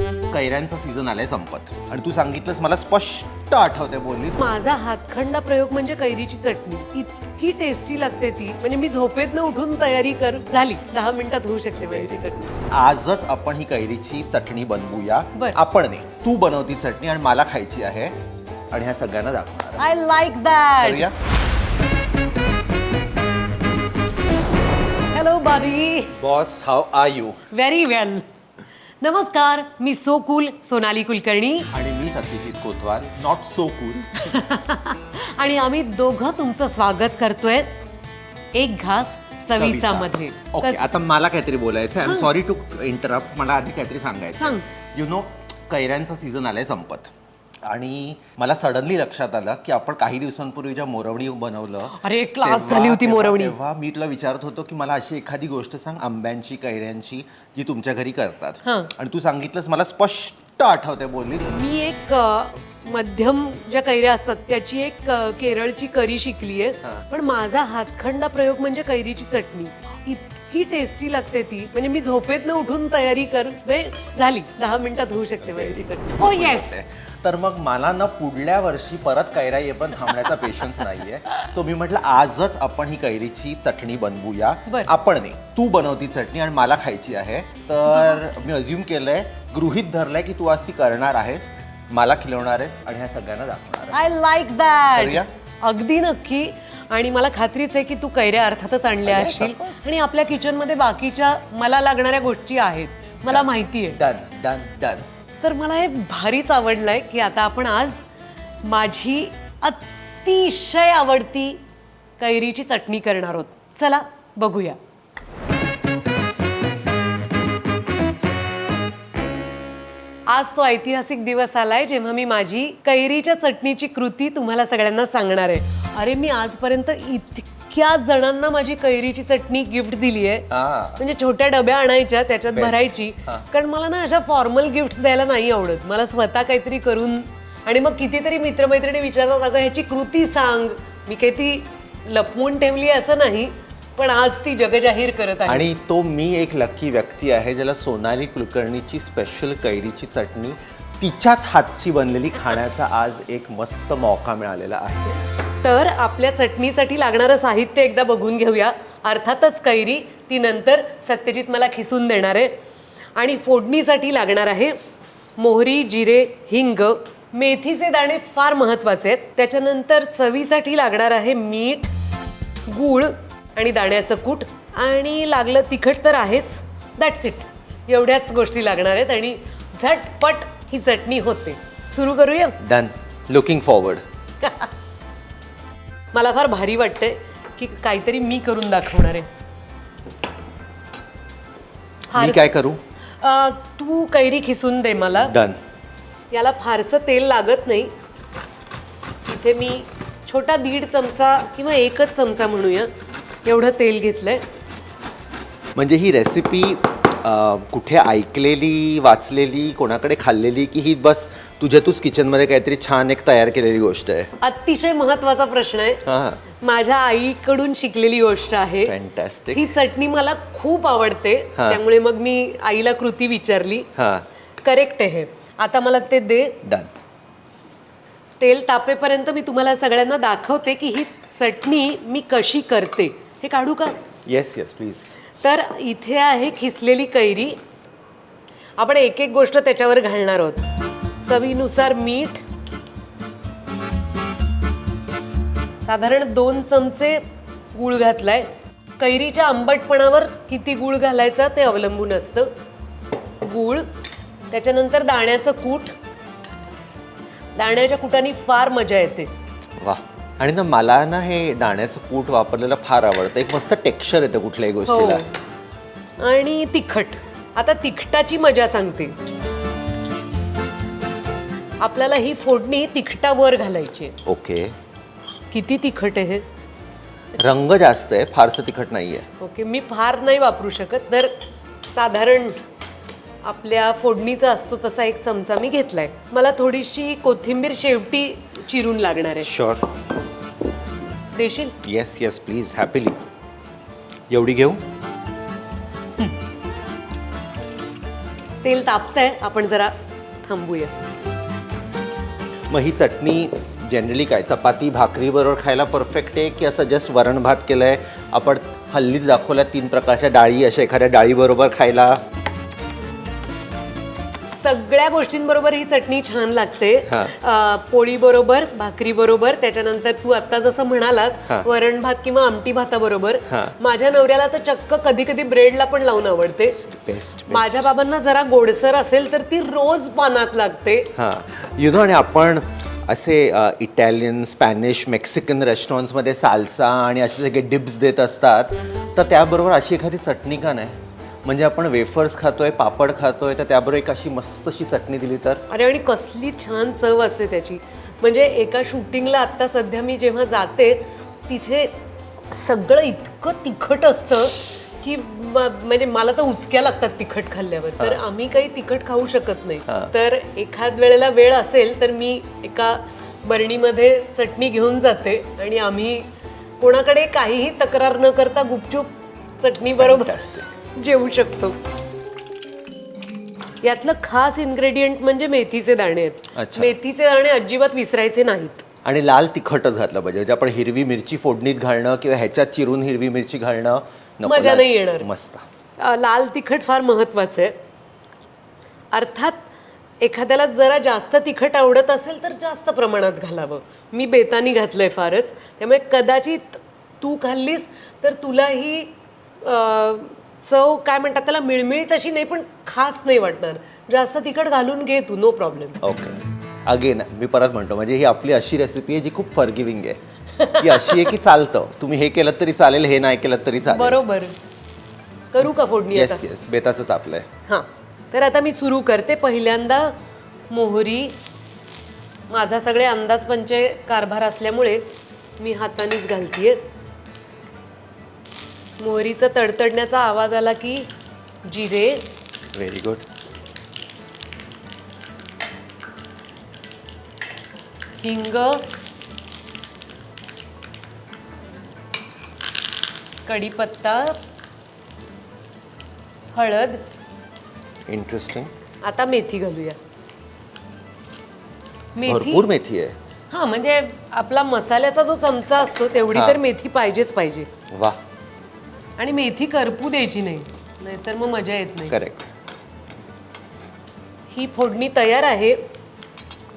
कैऱ्यांचा season आलाय संपत आणि तू सांगितलंस मला स्पष्ट आठवते बोललीस माझा हातखंडा प्रयोग म्हणजे कैरीची चटणी. इतकी टेस्टी लागते ती, म्हणजे मी झोपेतनं उठून तयारी झाली 10 मिनिटात होऊ शकते माझी ती चटणी. आजच आपण ही कैरीची चटणी बनवूया. बरं. आपण नाही, तू बनवती चटणी आणि मला खायची आहे आणि ह्या सगळ्यांना दाखवणार. I like that. करूया? हॅलो बारी. Boss, how are you? Very well. नमस्कार, मी सो कूल सोनाली कुलकर्णी आणि मी Satyajit Kotwal, not so cool. आणि आम्ही दोघं तुमचं स्वागत करतोय एक घास चवीचा मध्ये. ओके, आता मला काहीतरी बोलायचं. I am sorry to interrupt. मला आधी काहीतरी सांगायचं. सांग. यु नो, कैऱ्यांचा सीझन आलाय संपत आणि मला सडनली लक्षात आलं की आपण काही दिवसांपूर्वी ज्या मोरवणी बनवलं, अरे क्लास झाली होती मोरवणी. तेव्हा मी तुला विचारत होतो की मला अशी एखादी गोष्ट सांग आंब्यांची, कैऱ्यांची, जी तुमच्या घरी करतात. आणि तू सांगितलंस मला स्पष्ट आठवते बोललीस. मी एक मध्यम ज्या कैऱ्या असतात त्याची एक केरळची करी शिकली आहे. पण माझा हातखंडा प्रयोग म्हणजे कैरीची चटणी. इतकी टेस्टी लागते ती, म्हणजे मी झोपेतनं उठून तयारी झाली 10 मिनिटात होऊ शकते माझी ती चटणी. हो येस. तर मग मला ना पुढल्या वर्षी परत कैऱ्या ये पण थांबण्याचा पेशन्स नाहीये. सो मी म्हटलं आजच आपण ही कैरीची चटणी बनवूया. आपण नाही, तू बनवती चटणी आणि मला खायची आहे. तर मी अज्युम केलंय, गृहीत धरलंय की तू आज ती करणार आहेस, मला खिलवणार आहेस आणि ह्या सगळ्यांना दाखवणार. I like that. अगदी नक्की. आणि मला खात्रीच आहे की तू कैऱ्या अर्थातच आणल्या असशील आणि आपल्या किचनमध्ये बाकीच्या मला लागणाऱ्या गोष्टी आहेत, मला माहिती आहे. Done done done. तर मला हे भारीच आवडलंय की आता आपण आज माझी अतिशय आवडती कैरीची चटणी करणार आहोत. चला बघूया. आज तो ऐतिहासिक दिवस आलाय जेव्हा मी माझी कैरीच्या चटणीची कृती तुम्हाला सगळ्यांना सांगणार आहे. अरे मी आजपर्यंत इतक्या जणांना माझी कैरीची चटणी गिफ्ट दिली आहे. म्हणजे छोट्या डब्या आणायच्या, त्याच्यात भरायची. कारण मला ना अशा फॉर्मल गिफ्ट द्यायला नाही आवडत. मला स्वतः काहीतरी करून, आणि मग कितीतरी मित्रमैत्रिणी विचारतात अगं ह्याची कृती सांग. मी काही ती लपवून ठेवली असं नाही, पण आज ती जगजाहीर करत आहे. आणि तो मी एक लकी व्यक्ती आहे ज्याला सोनाली कुलकर्णीची स्पेशल कैरीची चटणी तिच्याच हातची बनलेली खाण्याचा आज एक मस्त मौका मिळालेला आहे. तर आपल्या चटणीसाठी लागणारं साहित्य एकदा बघून घेऊया. अर्थातच कैरी, ती नंतर सत्यजित मला खिसून देणार आहे. आणि फोडणीसाठी लागणार आहे मोहरी, जिरे, हिंग, मेथीचे दाणे फार महत्त्वाचे आहेत. त्याच्यानंतर चवीसाठी लागणार आहे मीठ, गूळ आणि दाण्याचं कूट, आणि लागलं तिखट तर आहेच. That's it. एवढ्याच गोष्टी लागणार आहेत आणि झटपट ही चटणी होते. सुरू करूया. डन. Looking forward. मला फार भारी वाटतंय की काहीतरी मी करून दाखवणार आहे. मी काय करू? तू कैरी खिसून दे मला. डन. याला फारसं तेल लागत नाही. इथे मी छोटा 1.5 चमचा किंवा 1च चमचा म्हणूया एवढं तेल घेतलंय. म्हणजे ही रेसिपी कुठे ऐकलेली, वाचलेली, कोणाकडे खाल्लेली, की ही बस तुझ्या तूच किचनमध्ये काहीतरी छान एक तयार केलेली गोष्ट आहे? अतिशय महत्वाचा प्रश्न आहे. माझ्या आईकडून शिकलेली गोष्ट आहे. फॅन्टॅस्टिक. ही चटणी मला खूप आवडते, त्यामुळे मग मी आईला कृती विचारली. करेक्ट आहे. आता मला ते दे. डन. तेल तापेपर्यंत मी तुम्हाला सगळ्यांना दाखवते की ही चटणी मी कशी करते. हे काढू का? Yes yes please. तर इथे आहे खिसलेली कैरी. आपण एक एक गोष्ट त्याच्यावर घालणार आहोत. चवीनुसार मीठ, साधारण 2 चमचे गूळ घातलाय. कैरीच्या आंबटपणावर किती गूळ घालायचा ते अवलंबून असतं. गूळ, त्याच्यानंतर दाण्याचं कूट. दाण्याच्या कुटाने फार मजा येते. वा. आणि ना मला ना हे दाण्याचं कूट वापरलेलं फार आवडतं. एक मस्त टेक्स्चर येतं कुठल्याही गोष्टीला. आणि तिखट. आता तिखटाची मजा सांगते. आपल्याला ही फोडणी तिखटावर घालायची. ओके. किती तिखट आहे हे? रंग जास्त आहे, फारसं तिखट नाहीये. ओके, मी फार नाही वापरू शकत. तर साधारण आपल्या फोडणीचा असतो तसा 1 चमचा मी घेतलाय. मला थोडीशी कोथिंबीर शेवटी चिरून लागणार आहे. शुअर. देशील? Yes yes please, happily. एवढी घेऊ? तेल तापतंय, आपण जरा थांबूया. मग ही चटणी जनरली काय चपाती भाकरी बरोबर खायला परफेक्ट आहे की असं जस्ट वरण भात केलंय आपण हल्लीच दाखवल्या 3 प्रकारच्या डाळी अशा एखाद्या डाळी बरोबर खायला? सगळ्या गोष्टींबरोबर ही चटणी छान लागते. हा. पोळी बरोबर, भाकरी बरोबर, त्याच्यानंतर तू आता जसं म्हणालास हा. वरण भात किंवा आमटी भाताबरोबर. हा. माझ्या नवऱ्याला तर चक्क कधी कधी ब्रेडला पण लावून आवडते. बेस्ट. माझ्या बाबांना जरा गोडसर असेल तर ती रोज पानात लागते. हां यु नो आणि आपण असे इटालियन स्पॅनिश मेक्सिकन रेस्टॉरंट्समध्ये साल्सा आणि असे सगळे डिप्स देत असतात तर त्याबरोबर अशी एखादी चटणी का नाही? म्हणजे आपण वेफर्स खातोय पापड खातोय तर त्याबरोबर एक अशी मस्त अशी चटणी दिली तर? अरे आणि कसली छान चव असते त्याची. म्हणजे एका शूटिंगला आत्ता सध्या मी जेव्हा जाते तिथे सगळं इतकं तिखट असतं की म्हणजे मला तर उचक्या लागतात तिखट खाल्ल्यावर. तर आम्ही काही तिखट खाऊ शकत नाही. तर एखाद वेळेला वेळ असेल तर मी एका बरणीमध्ये चटणी घेऊन जाते आणि आम्ही कोणाकडे काहीही तक्रार न करता गुपचूप चटणी बरोबर जेवू शकतो. यातलं खास इन्ग्रेडियंट म्हणजे मेथीचे दाणे आहेत. अच्छा. मेथीचे दाणे अजिबात विसरायचे नाहीत. आणि लाल तिखटच घातलं पाहिजे म्हणजे आपण हिरवी मिरची फोडणीत घालणं किंवा ह्याच्यात चिरून हिरवी मिरची घालणं नको. मजा नाही येणार. मस्त. लाल तिखट फार महत्वाचं आहे. अर्थात एखाद्याला जरा जास्त तिखट आवडत असेल तर जास्त प्रमाणात घालावं. मी बेतानी घातलंय फारच. त्यामुळे कदाचित तू खाल्लीस तर तुलाही चव काय म्हणतात त्याला मिळमिळीत अशी नाही पण खास नाही वाटणार. जास्त तिखट घालून घे तू, नो प्रॉब्लेम. ओके. अगेन मी परत म्हणतो म्हणजे ही आपली अशी रेसिपी आहे जी खूप फॉरगिव्हिंग आहे की अशी आहे की चालतं तुम्ही हे केलं तरी चालेल हे नाही केलं तरी चालेल. बरोबर. करू का फोडणी आता? येस येस बेताचं तापलंय. हां तर आता मी सुरू करते. पहिल्यांदा मोहरी. माझा सगळे अंदाजपंचे कारभार असल्यामुळे मी हातानेच घालतीये. मोहरीचं तडतडण्याचा आवाज आला की जिरे. Very good. हिंग. कढीपत्ता. हळद. इंटरेस्टिंग. आता मेथी घालूया. भरपूर मेथी आहे. हा म्हणजे आपला मसाल्याचा जो चमचा असतो तेवढी तर मेथी पाहिजेच पाहिजे. वा. आणि मेथी करपू द्यायची नाही नाहीतर मग मजा येत नाही. करेक्ट. ही फोडणी तयार आहे.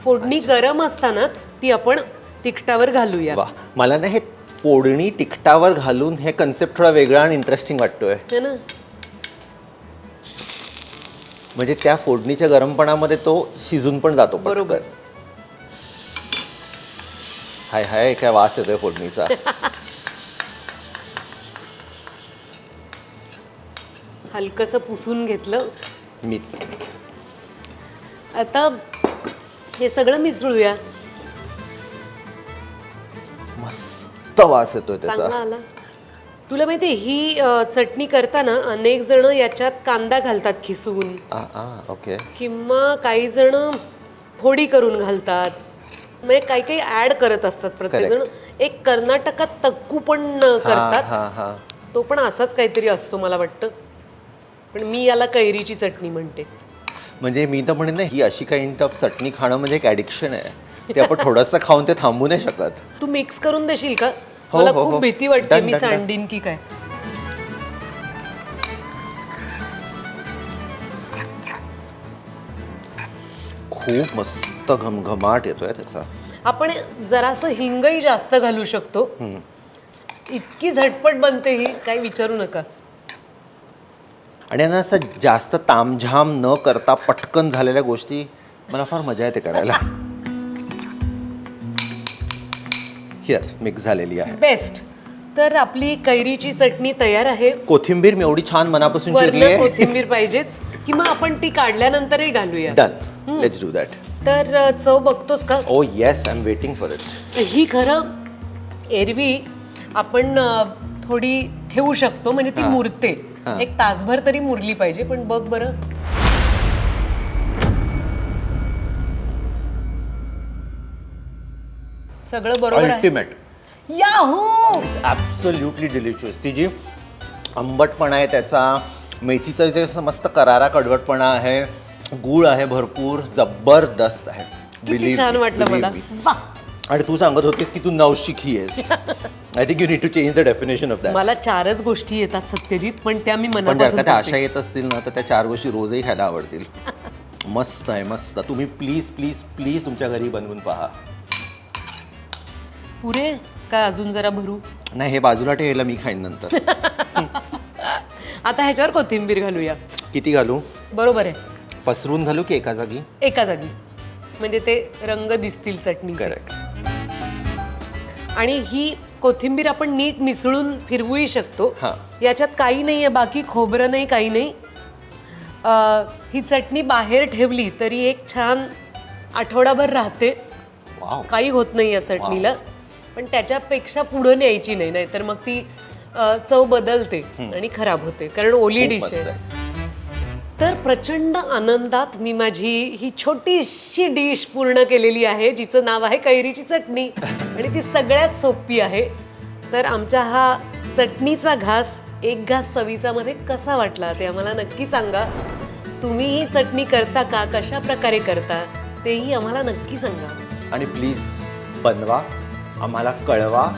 फोडणी गरम असतानाच ती आपण तिखटावर घालूया. वा. मला ना हे फोडणी तिखटावर घालून हे कन्सेप्ट थोडा वेगळा आणि इंटरेस्टिंग वाटतोय. है ना. म्हणजे त्या फोडणीच्या गरमपणामध्ये तो शिजून पण जातो. बरोबर. हाय हाय काय वास येतोय फोडणीचा. हलकसं पुसून घेतलं. मी आता हे सगळं मिसळूया. मस्त वास येतोय चांगला त्याचा. आला. तुला माहिती ही चटणी करताना अनेक जण याच्यात कांदा घालतात खिसून. ओके. किंवा काही जण फोडी करून घालतात. म्हणजे काही काही ऍड करत असतात प्रत्येक जण. एक कर्नाटकात तक्कू पण करतात. तो पण असाच काहीतरी असतो मला वाटतं. पण मी याला कैरीची चटणी म्हणते. म्हणजे मी तर म्हणेन ना ही अशी काइंड ऑफ चटणी खाणं म्हणजे एक ॲडिक्शन आहे. ते आपण थोडंसं खाऊन ते थांबू नाही शकत. तू मिक्स करून देशील का? हो, मला हो, खूप हो. भीती वाटते Done, मी done, done. सांडीन की काय. खूप मस्त घमघमाट येतोय त्याचा. आपण जरासं हिंगही जास्त घालू शकतो. इतकी झटपट बनते ही काही विचारू नका. आणि यांना असं जास्त तामझाम न करता पटकन झालेल्या गोष्टी मला फार मजा येते करायला. हिअर मिक्स झालेली आहे. बेस्ट. तर आपली कैरीची चटणी तयार आहे. कोथिंबीर मी एवढी छान मनापासून चिरली वरनं आहे. कोथिंबीर पाहिजेच किंवा आपण ती काढल्यानंतरही घालूया. डन. Let's do that. तर चव बघतोस का? Oh yes I am waiting for it. ही खरं एरवी आपण थोडी ठेवू शकतो म्हणजे ती मुरते. एक तासभर तरी मुरली पाहिजे. पण बघ बरं. सगळं बरोबर आहे. Ultimate. Yahoo. It's absolutely delicious. ती जी आंबटपणा आहे त्याचा मेथीचा जे असं मस्त करारा कडवटपणा आहे, गूळ आहे भरपूर, जबरदस्त आहे. किती छान वाटलं मला. वा. आणि तू सांगत होतीस की तू नवशिखी आहेस. I think you need to change the definition of that. मला 4च गोष्टी येतात सत्यजित, पण त्या मी पण जर मनापासून का त्या करते. आशा येत असतील ना तर त्या 4 गोष्टी रोजही खायला आवडतील. मस्त आहे मस्त. तुम्ही प्लीज प्लीज प्लीज तुमच्या घरी बनवून पहा. पुरे काय अजून जरा भरू? नाही हे बाजूला ठेवायला मी खाईन नंतर. आता ह्याच्यावर कोथिंबीर घालूया. किती घालू? बरोबर आहे, पसरून घालू की एका जागी? एका जागी, म्हणजे ते रंग दिसतील चटणीचे. करेक्ट. आणि ही कोथिंबीर आपण नीट मिसळून फिरवूही शकतो. हां. याच्यात काही नाही आहे, बाकी खोबरं नाही, काही नाही. ही चटणी बाहेर ठेवली तरी एक छान आठवडाभर राहते, वाव. काही होत नाही या चटणीला. पण त्याच्यापेक्षा पुढं न्यायची नाही, नाहीतर मग ती चव बदलते आणि खराब होते, कारण ओली खूप डिश मस्त आहे. आहे. तर प्रचंड आनंदात मी माझी ही छोटीशी डिश पूर्ण केलेली आहे, जिचं नाव आहे कैरीची चटणी, आणि ती सगळ्यात सोपी आहे. तर आमच्या हा चटणीचा घास, एक घास चवीचा मध्ये कसा वाटला ते आम्हाला नक्की सांगा. तुम्ही ही चटणी करता का, कशा प्रकारे करता तेही आम्हाला नक्की सांगा. आणि प्लीज बनवा, आम्हाला कळवा,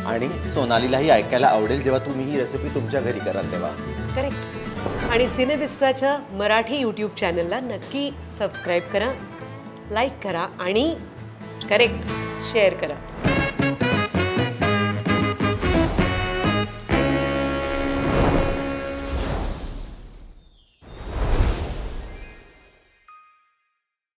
आणि सोनालीलाही ऐकायला आवडेल जेव्हा तुम्ही ही रेसिपी तुमच्या घरी कराल तेव्हा. करेक्ट. आणि सिनेबिस्टाच्या मराठी यूट्यूब चॅनलला नक्की सबस्क्राईब करा, लाईक करा आणि करेक्ट शेअर करा.